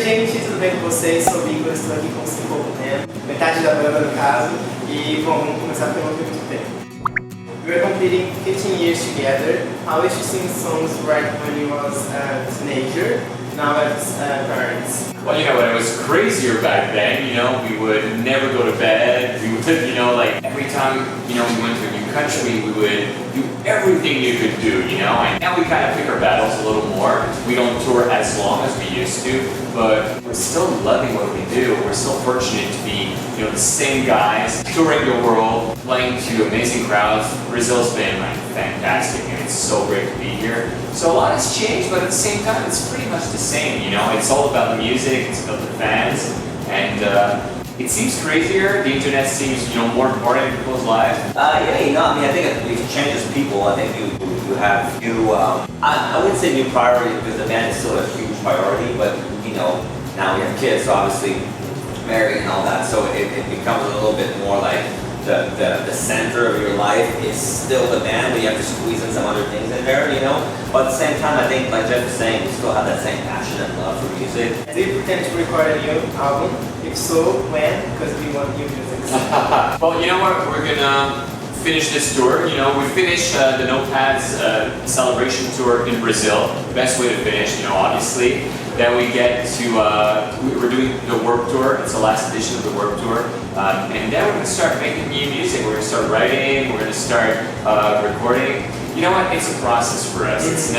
gente, tudo bem com vocês? Sou o Igor, estou aqui com o Simple Plan, metade da banda no caso, e bom, vamos começar pelo muito tempo. We were completing 15 years together. How did you sing songs right when you was a teenager, now as parents? Well, you know, when it was crazier back then, you know, we would never go to bed. We would, you know, like every time, you know, we went to a new country, we would do everything you could do, you know. And now we kind of pick our battles a little more. We don't tour as long as we used to, but we're still loving what we do. We're still fortunate to be, you know, the same guys touring the world, playing to amazing crowds. Brazil's been like fantastic, and it's so great to be here. So a lot has changed, but at the same time, it's pretty much the same, you know. It's all about the music, it's about the fans, and it seems crazier. The internet seems, you know, more important in people's lives. Yeah, you know, I mean, I think we've changed as people. I think you have new, I wouldn't say new priority because the band is still a huge priority, but you know, now we have kids, so obviously married and all that, so it becomes a little bit more like the center of your life is still the band, but you have to squeeze in some other things in there, you know. But at the same time, I think, like Jeff was saying, we still have that same passion and love for music. Do you intend to record a new album? If so, when? Because we want new music. Well, you know what? We're gonna finish this tour. You know, we finished the Notepads celebration tour in Brazil. Best way to finish, you know, obviously. Then we get to, we're doing the Work Tour. It's the last edition of the Work Tour. And then we're going to start making new music. We're going to start writing. We're going to start recording. You know what? It's a process for us. It's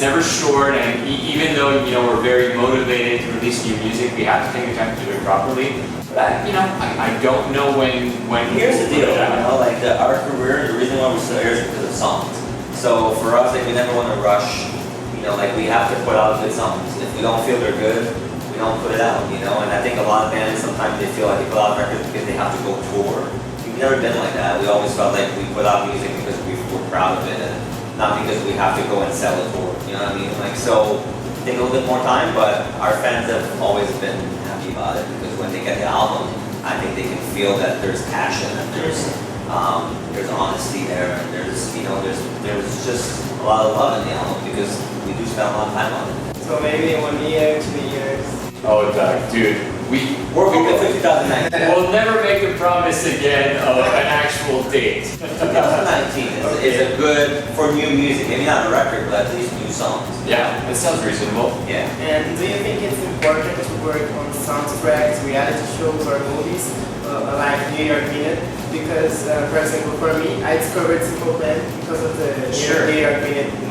never short. And even though, you know, we're very motivated to release new music, we have to take the time to do it properly. But, you know, I don't know when Here's the deal, you know, like our career, the reason why we're still here is because of songs. So for us, like, we never want to rush. You know, like we have to put out good songs. If we don't feel they're good, we don't put it out, you know. And I think a lot of bands, sometimes they feel like they put out records because they have to go tour. We've never been like that. We always felt like we put out music because we were proud of it and not because we have to go and sell a tour, you know what I mean? Like, so take a little bit more time, but our fans have always been happy about it because when they get the album, I think they can feel that there's passion and there's honesty there, and there's, you know, there's just a lot of love in the album because we do spend a lot of time on it. So maybe 1 year, 2 years. Oh, Doug, dude, we're hoping for 2019. We'll never make a promise again of an actual date. 2019 is a good for new music. Maybe not a record, but at least new songs. Yeah, that sounds reasonable. Yeah. And do you think it's important to work on soundtracks, reality shows, or movies like New York Minute? Because, for example, for me, I discovered Simple Plan because of the New York Minute movie.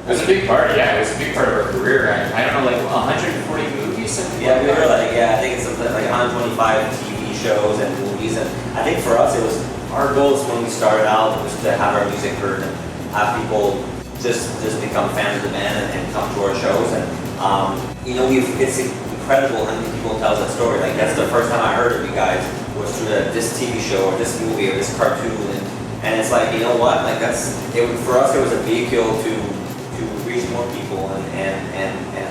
It was a big part, yeah, it was a big part of our career. I don't know, like 140 movies, something Yeah, like we that? were like, yeah, I think it's something like 125 TV shows and movies, and I think for us it was, our goals when we started out was to have our music heard and have people just become fans of the band and come to our shows, and you know, it's incredible how many people tell that story. Like, that's the first time I heard of you guys was through this TV show or this movie or this cartoon, and it's like, you know what, like for us it was a vehicle to reach more people and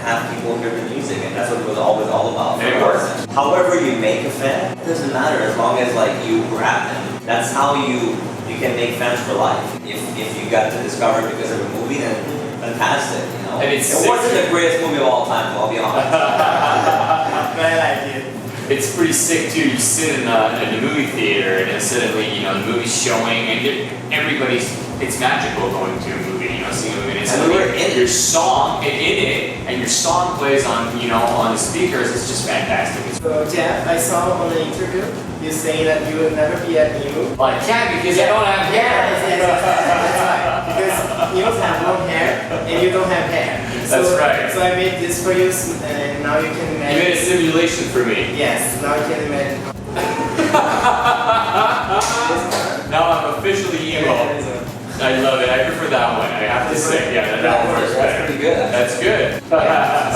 have people hear the music, and that's what it was always all about. It works. However you make a fan, it doesn't matter as long as like you grab them. That's how you can make fans for life. If you got to discover it because of a movie, then fantastic, you know. And it wasn't the greatest movie of all time, I'll be honest. But I like it. It's pretty sick too. You sit in the movie theater and then suddenly, you know, the movie's showing and it's magical going to a movie, you know, seeing a movie. And suddenly your song in it, and your song plays on, you know, on the speakers. It's just fantastic. So Jeff, I saw on the interview you saying that you will never be at EMO. Well, I can't because I don't have hair. That's right. Because you don't have long hair and you don't have hair. That's right. So I made this for you, and now you can imagine. You made a simulation for me. Yes, now you can imagine. Now I'm officially emo. I love it. I prefer that one. I have to say, yeah, that one works better. That's pretty good. That's good.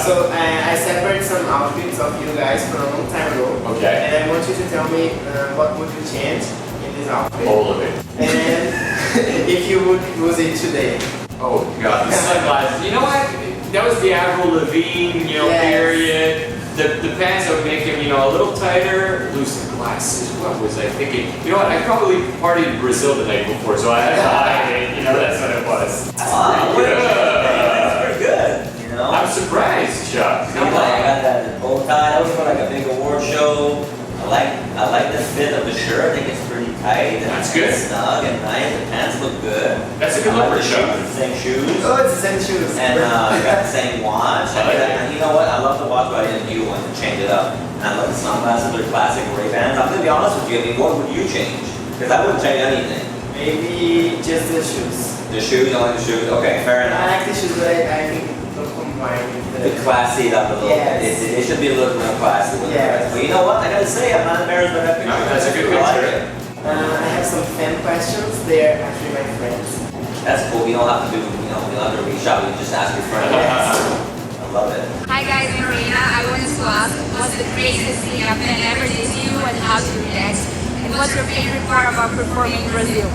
So I separated some outfits of you guys from a long time ago. Okay. And I want you to tell me what would you change in this outfit. All of it. And if you would use it today. Oh God, the sunglasses. You know what? that was the Avril Lavigne, you know, Yes. period. The pants that would make him, you know, a little tighter, lose the glasses. What was I thinking? You know what? I probably partied in Brazil the night before, so I had to hide it. You know, that's what it was. Wow, that's pretty good. You know. I'm surprised, Chuck. See, like, I got that bow tie. That was for like a big award show. I like the fit of the shirt. I think it's pretty tight and That's good. snug and nice. The pants look good. That's a good I look like for the Chuck. shoes, the same shoes. Oh, it's the same shoes. And I got the same watch. I like it. And you know what? I love the watch, but I didn't do one to change it up. And I love the sunglasses. They're classic Ray-Bans. I'm gonna be honest with you. I mean, what would you change? Because I wouldn't change anything. Maybe just the shoes. The shoes, you like the shoes? Okay, fair I enough. like the shoes, but I think don't combine with The classy it up a little Yes. bit. It should be a little more classy with the Yes. rest. But you know what? I gotta say, I'm not embarrassed by that picture. No, that's a good I like picture. it. I have some fan questions. They're actually my friends. That's cool. You don't have to do, you don't have to reach out. You just ask your friend. I love it. Hi guys, I'm Marina. I wanted to ask, what's the craziest thing a fan ever did to you and how to react? And what's your favorite part about performing in Brazil?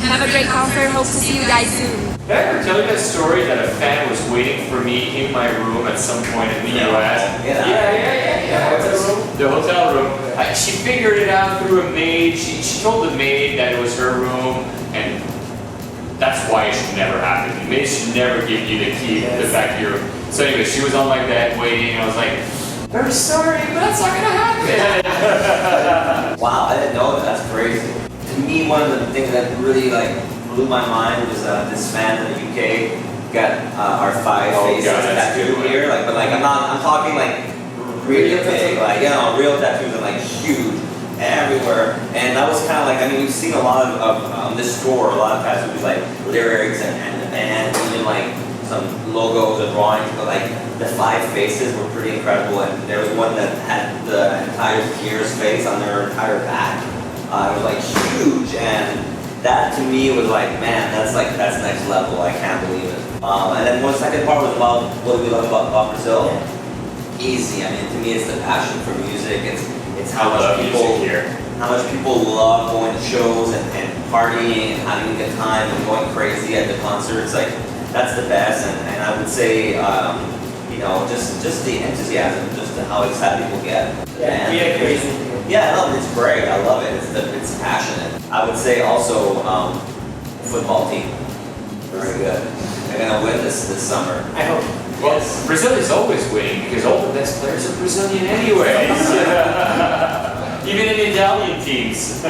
Have a great concert. Hope to see you guys soon. Did I ever tell you that story that a fan was waiting for me in my room at some point in the U.S.? Yeah. Yeah. The hotel room? The hotel room. She figured it out through a maid. She told the maid that it was her room, and that's why it should never happen. The maid should never give you the key to the back of your room. So anyway, she was on my bed waiting, and I was like, very sorry, but that's not gonna happen. Wow, I didn't know that. That's crazy. To me, one of the things that really like blew my mind was this fan in the UK got our five faces God, that's a good tattooed one. here. Like, but like I'm talking like really big, like real tattoos and like huge everywhere. And that was kind of like, I mean, we've seen a lot of this store, a lot of tattoos like lyrics and the band, even like some logos or drawings, but like the five faces were pretty incredible. And there was one that had the entire Pierce face on their entire back. It was like huge, and that to me was like, man, that's next level. I can't believe it. And then one second part was about what do we love about Brazil. Easy. I mean, to me, it's the passion for music. It's how much people here. how much people love going to shows and partying and having a good time and going crazy at the concerts. Like that's the best. And I would say, you know, just the enthusiasm, just how excited people get. Yeah, we are crazy. Yeah, no, it's great. I love it. It's passionate. I would say also football team. Very good. They're gonna win this summer. I hope. Well, Brazil is always winning because all the best players are Brazilian anyways. Even in Italian teams.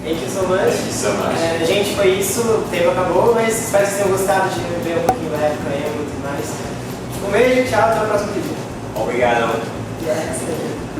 Thank you so much. Thank you so much. Gente, foi isso. O tempo acabou, mas espero que vocês tenham gostado de rever um pouquinho da época e muito mais. Um beijo, tchau, até o próximo vídeo. Obrigado. Yes, thank you.